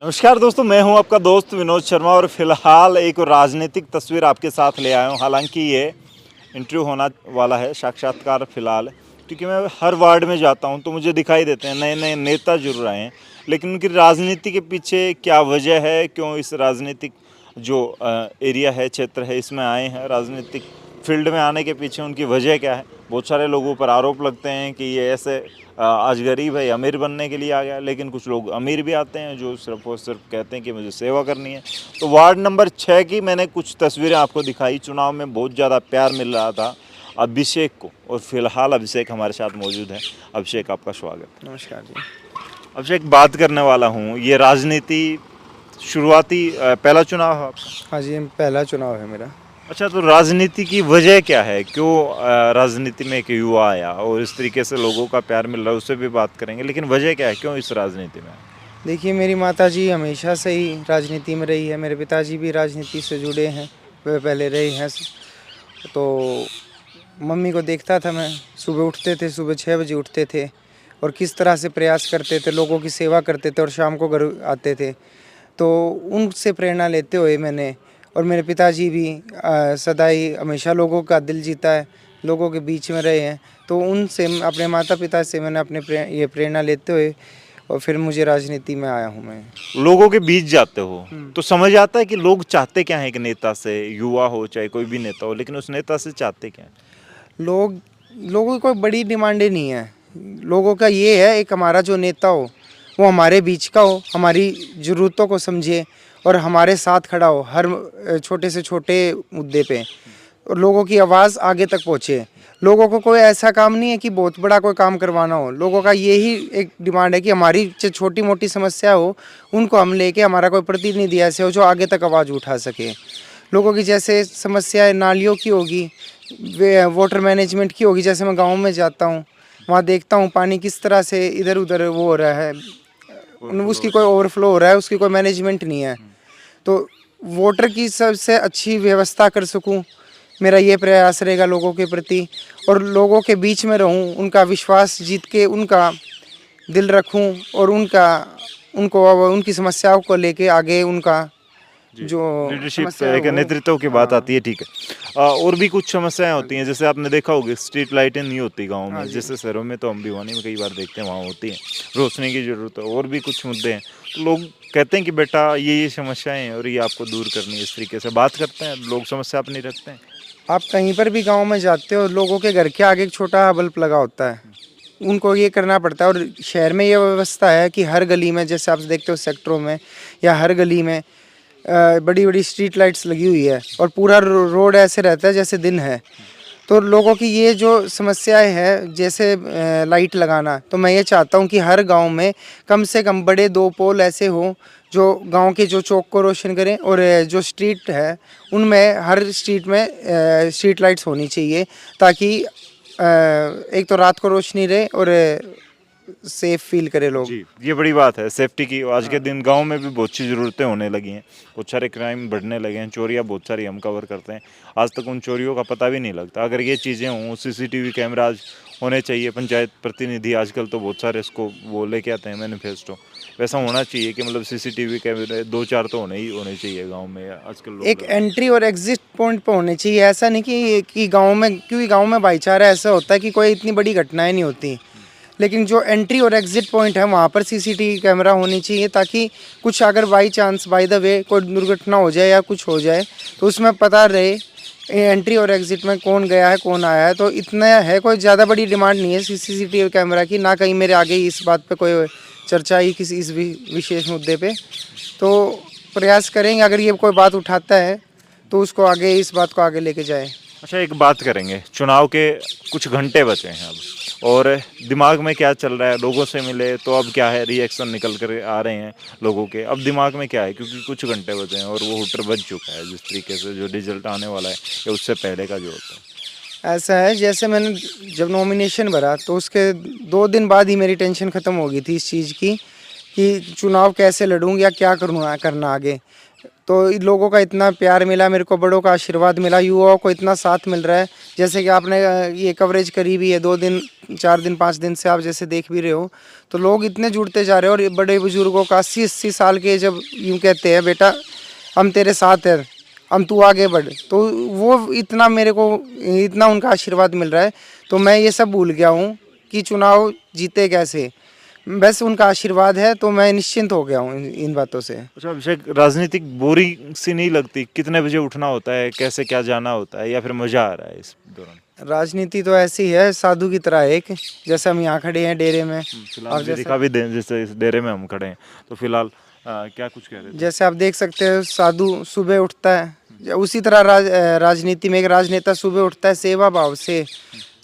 नमस्कार दोस्तों, मैं हूं आपका दोस्त विनोद शर्मा और फिलहाल एक राजनीतिक तस्वीर आपके साथ ले आया हूं। हालांकि ये इंटरव्यू होना वाला है, साक्षात्कार फिलहाल, क्योंकि मैं हर वार्ड में जाता हूं तो मुझे दिखाई देते हैं नए नए नेता जुड़ रहे हैं, लेकिन उनकी राजनीति के पीछे क्या वजह है, क्यों इस राजनीतिक जो एरिया है, क्षेत्र है, इसमें आए हैं, राजनीतिक फील्ड में आने के पीछे उनकी वजह क्या है। बहुत सारे लोगों पर आरोप लगते हैं कि ये ऐसे आज गरीब है, अमीर बनने के लिए आ गया, लेकिन कुछ लोग अमीर भी आते हैं जो सिर्फ और सिर्फ कहते हैं कि मुझे सेवा करनी है। तो वार्ड नंबर 6 की मैंने कुछ तस्वीरें आपको दिखाई। चुनाव में बहुत ज़्यादा प्यार मिल रहा था अभिषेक को, और फिलहाल अभिषेक हमारे साथ मौजूद है। अभिषेक, आपका स्वागत। नमस्कार जी। अभिषेक, बात करने वाला हूँ, ये राजनीति शुरुआती पहला चुनाव है आपका? हाँ जी, पहला चुनाव है मेरा। अच्छा, तो राजनीति की वजह क्या है, क्यों राजनीति में एक युवा आया और इस तरीके से लोगों का प्यार मिल रहा है, उससे भी बात करेंगे, लेकिन वजह क्या है, क्यों इस राजनीति में? देखिए, मेरी माताजी हमेशा से ही राजनीति में रही है, मेरे पिताजी भी राजनीति से जुड़े हैं, वे पहले रहे हैं। तो मम्मी को देखता था मैं, सुबह उठते थे, सुबह 6 बजे उठते थे और किस तरह से प्रयास करते थे, लोगों की सेवा करते थे और शाम को घर आते थे। तो उनसे प्रेरणा लेते हुए मैंने, और मेरे पिताजी भी सदा ही हमेशा लोगों का दिल जीता है, लोगों के बीच में रहे हैं। तो उनसे, अपने माता पिता से मैंने ये प्रेरणा लेते हुए और फिर मुझे राजनीति में आया हूँ मैं। लोगों के बीच जाते हो तो समझ आता है कि लोग चाहते क्या है एक नेता से, युवा हो चाहे कोई भी नेता हो, लेकिन उस नेता से चाहते क्या है? लोगों की कोई बड़ी डिमांडें नहीं है। लोगों का ये है, एक हमारा जो नेता हो वो हमारे बीच का हो, हमारी ज़रूरतों को समझे और हमारे साथ खड़ा हो हर छोटे से छोटे मुद्दे पे, और लोगों की आवाज़ आगे तक पहुँचे। लोगों को कोई ऐसा काम नहीं है कि बहुत बड़ा कोई काम करवाना हो। लोगों का यही एक डिमांड है कि हमारी जो छोटी मोटी समस्या हो उनको हम लेके, हमारा कोई प्रतिनिधि ऐसे हो जो आगे तक आवाज़ उठा सके। लोगों की जैसे समस्याएं नालियों की होगी, वाटर मैनेजमेंट की होगी। जैसे मैं गाँव में जाता हूँ, वहाँ देखता हूँ पानी किस तरह से इधर उधर वो हो रहा है, उसकी कोई ओवरफ्लो हो रहा है, उसकी कोई मैनेजमेंट नहीं है। तो वाटर की सबसे अच्छी व्यवस्था कर सकूं, मेरा ये प्रयास रहेगा लोगों के प्रति, और लोगों के बीच में रहूं, उनका विश्वास जीत के उनका दिल रखूं और उनको उनकी समस्याओं को लेके आगे उनका जो लीडरशिप एक नेतृत्व की बात आती है, ठीक है। और भी कुछ समस्याएं होती हैं, जैसे आपने देखा होगा स्ट्रीट लाइटें नहीं होती गांव में, जैसे शहरों में तो हम भिवानी में कई बार देखते हैं वहाँ होती हैं, रोशनी की जरूरत है, और भी कुछ मुद्दे हैं। तो लोग कहते हैं कि बेटा ये समस्याएं हैं और ये आपको दूर करनी है, इस तरीके से बात करते हैं लोग, समस्या अपनी रखते हैं। आप कहीं पर भी गांव में जाते हो, लोगों के घर के आगे एक छोटा बल्ब लगा होता है, उनको ये करना पड़ता है। और शहर में ये व्यवस्था है कि हर गली में, जैसे आप देखते हो सेक्टरों में या हर गली में बड़ी बड़ी स्ट्रीट लाइट्स लगी हुई है, और पूरा रोड ऐसे रहता है जैसे दिन है। तो लोगों की ये जो समस्याएं हैं, जैसे लाइट लगाना, तो मैं ये चाहता हूँ कि हर गांव में कम से कम बड़े 2 पोल ऐसे हों जो गांव के जो चौक को रोशन करें, और जो स्ट्रीट है उनमें, हर स्ट्रीट में स्ट्रीट लाइट्स होनी चाहिए, ताकि एक तो रात को रोशनी रहे और सेफ फील करे लोग। जी, ये बड़ी बात है सेफ्टी की। आज के दिन गांव में भी बहुत सी ज़रूरतें होने लगी हैं, बहुत सारे क्राइम बढ़ने लगे हैं, चोरियां बहुत सारी हम कवर करते हैं, आज तक उन चोरियों का पता भी नहीं लगता। अगर ये चीज़ें हों, सीसीटीवी कैमराज होने चाहिए, पंचायत प्रतिनिधि आजकल तो बहुत सारे इसको वो लेके आते हैं मैनिफेस्टो, वैसा होना चाहिए कि मतलब सीसीटीवी कैमरे 2-4 तो होने चाहिए गाँव में आजकल लोग। एक एंट्री और एग्जिट पॉइंट पर होने चाहिए। ऐसा नहीं कि गाँव में, क्योंकि गाँव में भाईचारा ऐसा होता है कि कोई इतनी बड़ी घटनाएं नहीं होती, लेकिन जो एंट्री और एग्जिट पॉइंट है वहाँ पर सीसीटीवी कैमरा होनी चाहिए, ताकि कुछ अगर by chance, by the way कोई दुर्घटना हो जाए या कुछ हो जाए तो उसमें पता रहे एंट्री और एग्जिट में कौन गया है कौन आया है। तो इतना है, कोई ज़्यादा बड़ी डिमांड नहीं है सीसीटीवी कैमरा की, ना कहीं मेरे आगे इस बात पे कोई चर्चा ही किसी इस विशेष मुद्दे पे। तो प्रयास करेंगे, अगर ये कोई बात उठाता है तो उसको आगे, इस बात को आगे लेके जाए। अच्छा, एक बात करेंगे, चुनाव के कुछ घंटे बचे हैं अब, और दिमाग में क्या चल रहा है? लोगों से मिले तो अब क्या है, रिएक्शन निकल कर आ रहे हैं लोगों के, अब दिमाग में क्या है, क्योंकि कुछ घंटे बचे हैं और वो हुटर बज चुका है, जिस तरीके से जो रिजल्ट आने वाला है या उससे पहले का जो होता है। ऐसा है, जैसे मैंने जब नॉमिनेशन भरा तो उसके 2 दिन बाद ही मेरी टेंशन ख़त्म हो गई थी इस चीज़ की कि चुनाव कैसे लड़ूँ या क्या करना आगे। तो इन लोगों का इतना प्यार मिला, मेरे को बड़ों का आशीर्वाद मिला, युवाओं को इतना साथ मिल रहा है। जैसे कि आपने ये कवरेज करी भी है 2 दिन 4 दिन 5 दिन से, आप जैसे देख भी रहे हो, तो लोग इतने जुड़ते जा रहे हैं। और ये बड़े बुजुर्गों का 80-80 साल के जब यूँ कहते हैं बेटा हम तेरे साथ हैं, हम तू आगे बढ़, तो वो इतना मेरे को इतना उनका आशीर्वाद मिल रहा है। तो मैं ये सब भूल गया हूँ कि चुनाव जीते कैसे, बस उनका आशीर्वाद है, तो मैं निश्चिंत हो गया हूँ इन बातों से। अच्छा अभिषेक, राजनीतिक बोरिंग सी नहीं लगती? कितने बजे उठना होता है, कैसे क्या जाना होता है, या फिर मजा आ रहा है इस दौरान? राजनीति तो ऐसी है साधु की तरह, एक जैसे हम यहाँ खड़े हैं डेरे में, फिलहाल और भी जैसे दिखा भी दें, जैसे इस डेरे में हम खड़े हैं, तो फिलहाल क्या कुछ कह रहे थे? जैसे आप देख सकते हो साधु सुबह उठता है, उसी तरह राजनीति में एक राजनेता सुबह उठता है सेवा भाव से,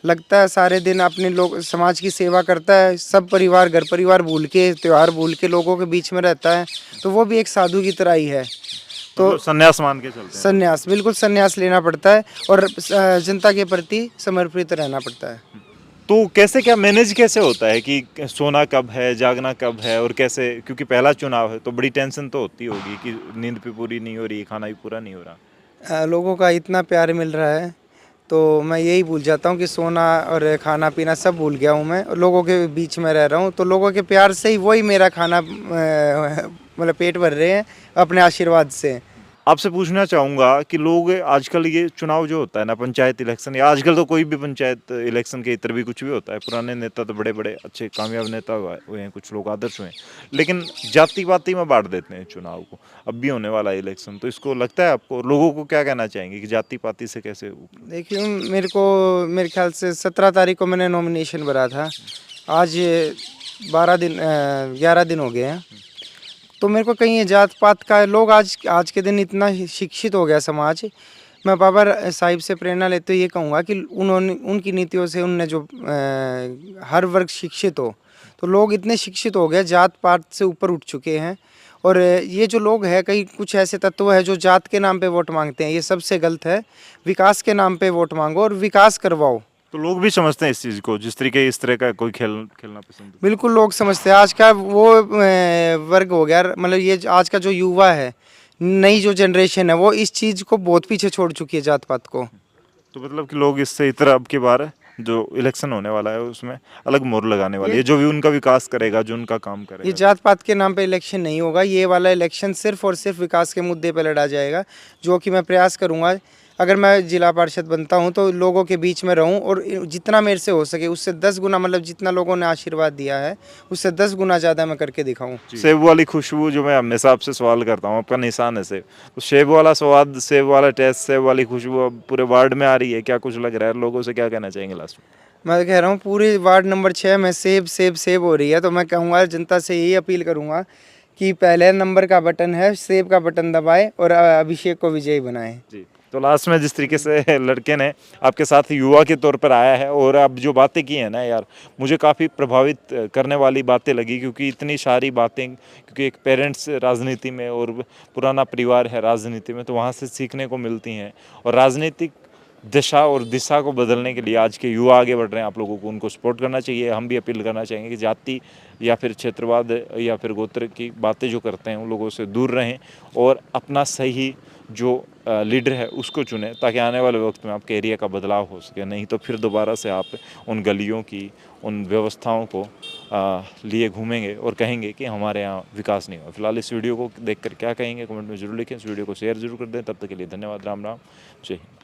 लगता है सारे दिन अपने लोग समाज की सेवा करता है, सब परिवार घर परिवार भूल के त्योहार भूल के लोगों के बीच में रहता है, तो वो भी एक साधु की तरह ही है। तो मतलब संन्यास मान के चलते हैं? संन्यास, बिल्कुल संन्यास लेना पड़ता है और जनता के प्रति समर्पित रहना पड़ता है। तो कैसे क्या मैनेज कैसे होता है कि सोना कब है, जागना कब है, और कैसे, क्योंकि पहला चुनाव है तो बड़ी टेंशन तो होती होगी कि नींद भी पूरी नहीं हो रही, खाना भी पूरा नहीं हो रहा। लोगों का इतना प्यार मिल रहा है, तो मैं यही भूल जाता हूँ कि सोना और खाना पीना सब भूल गया हूँ मैं, लोगों के बीच में रह रहा हूँ, तो लोगों के प्यार से ही वही मेरा खाना मतलब पेट भर रहे हैं अपने आशीर्वाद से। आपसे पूछना चाहूँगा कि लोग आजकल ये चुनाव जो होता है ना, पंचायत इलेक्शन, या आजकल तो कोई भी पंचायत इलेक्शन के इतर भी कुछ भी होता है, पुराने नेता तो बड़े बड़े अच्छे कामयाब नेता हुए हैं, कुछ लोग आदर्श हुए हैं, लेकिन जाति पाति में बांट देते हैं चुनाव को। अब भी होने वाला है इलेक्शन, तो इसको लगता है आपको, लोगों को क्या कहना चाहेंगे कि जाति पाति से कैसे? देखिए मेरे ख्याल से 17 तारीख को मैंने नॉमिनेशन भरा था, आज 11 दिन हो गए हैं, तो मेरे को कहीं ये जात पात का, लोग आज के दिन इतना शिक्षित हो गया समाज। मैं बाबा साहिब से प्रेरणा लेते हुए ये कहूँगा कि उन्होंने उनकी नीतियों से उनने जो हर वर्ग शिक्षित हो, तो लोग इतने शिक्षित हो गए, जात पात से ऊपर उठ चुके हैं। और ये जो लोग हैं, कई कुछ ऐसे तत्व है जो जात के नाम पे वोट मांगते हैं, ये सबसे गलत है। विकास के नाम पे वोट मांगो और विकास करवाओ। तो लोग भी समझते हैं इस चीज़ को, इस तरह का कोई खेलना पसंद है? बिल्कुल लोग समझते हैं। आज का वो वर्ग हो गया, मतलब ये आज का जो युवा है, नई जो जनरेशन है, वो इस चीज़ को बहुत पीछे छोड़ चुकी है, जात पात को। तो मतलब कि लोग इससे इतर अब की बार जो इलेक्शन होने वाला है उसमें अलग मोहर लगाने वाली है, जो भी उनका विकास करेगा, जो उनका काम ये करेगा। जात पात के नाम पे इलेक्शन नहीं होगा, ये वाला इलेक्शन सिर्फ और सिर्फ विकास के मुद्दे पे लड़ा जाएगा, जो कि मैं प्रयास करूंगा। अगर मैं जिला पार्षद बनता हूं तो लोगों के बीच में रहूं और जितना मेरे से हो सके उससे 10 गुना, मतलब जितना लोगों ने आशीर्वाद दिया है उससे 10 गुना ज़्यादा मैं करके दिखाऊं। सेब वाली खुशबू, जो मैं हमेशा आपसे सवाल करता हूँ, आपका निशान है सेब, तो सेब वाला स्वाद, सेब वाला टेस्ट, सेब वाली खुशबू अब पूरे वार्ड में आ रही है, क्या कुछ लग रहा है? लोगों से क्या कहना चाहेंगे लास्ट में? मैं कह रहा हूँ पूरे वार्ड नंबर 6 में सेब सेब सेब हो रही है, तो मैं कहूँगा जनता से यही अपील करूँगा कि पहले नंबर का बटन है, सेब का बटन दबाएं और अभिषेक को विजयी बनाएं। जी, तो लास्ट में जिस तरीके से लड़के ने आपके साथ युवा के तौर पर आया है, और अब जो बातें की हैं ना यार, मुझे काफ़ी प्रभावित करने वाली बातें लगी, क्योंकि इतनी सारी बातें, क्योंकि एक पेरेंट्स राजनीति में और पुराना परिवार है राजनीति में, तो वहाँ से सीखने को मिलती हैं। और राजनीतिक दिशा और दिशा को बदलने के लिए आज के युवा आगे बढ़ रहे हैं, आप लोगों को उनको सपोर्ट करना चाहिए। हम भी अपील करना चाहेंगे कि जाति या फिर क्षेत्रवाद या फिर गोत्र की बातें जो करते हैं उन लोगों से दूर रहें, और अपना सही जो लीडर है उसको चुनें, ताकि आने वाले वक्त में आपके एरिया का बदलाव हो सके। नहीं तो फिर दोबारा से आप उन गलियों की, उन व्यवस्थाओं को लिए घूमेंगे और कहेंगे कि हमारे यहाँ विकास नहीं हुआ। फिलहाल इस वीडियो को देखकर क्या कहेंगे कमेंट में जरूर लिखें, इस वीडियो को शेयर जरूर कर दें। तब तक के लिए धन्यवाद। राम राम, जय हिंद।